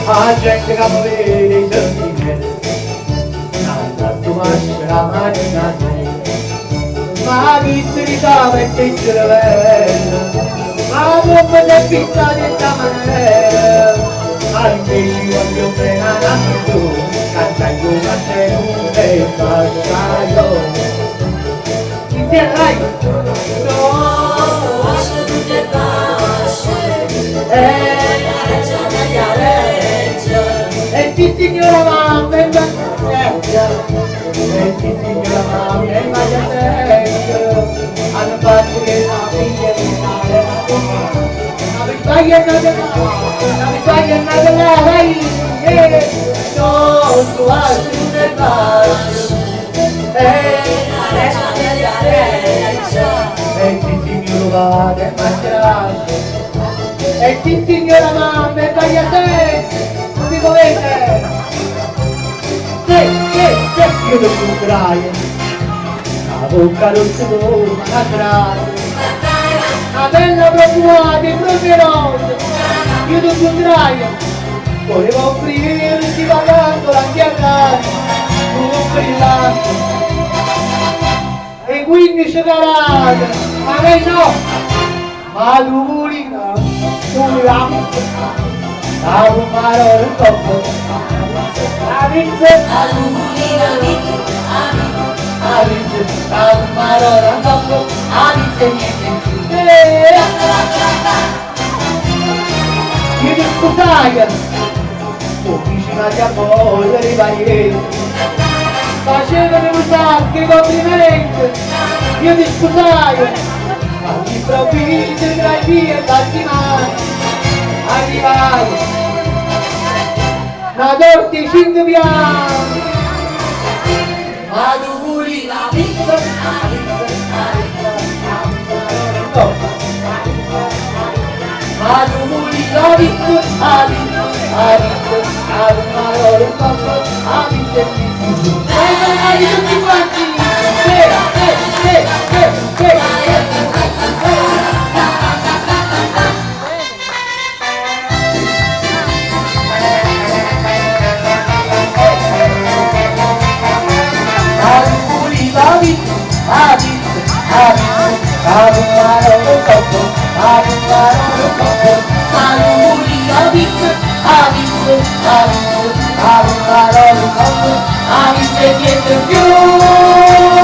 La gente che vede i sentimenti, tanto mascia la macchina, ma chi si ritrova e ti cervello, ma come ti è pizza di questa maniera, ma invece voglio frenare anche tu, cantando una tenuta e facciaio. Insieme, dai! No, lascia tutte e e ti signora mamma e ti signora mamma e vai a tempo hanno fatto che la figlia di male la vittoria è nata là, vai non tu hai tutte pace e ti signora mamma e mangiare e ti signora mamma e vai a tempo mi volete? Io non contraio, la bocca non si torna a traio, la bella profumata e profumata, io non contraio, volevo offrirti pagando la chiacchiata, un brillante, e quindi cioccolata, ma lei no, ma l'urina, tu la a un maro il coppo, a vince, a un maro il coppo, a vince niente. Io ti scusai, avvicinati a voi, rimanere, facevano un sacco di complimenti, io ti scusai, all'improvviso tra i piedi e tanti mani. Arrivai la torti 5 piani ma tu la pizza ma tu la pizza tutti quanti a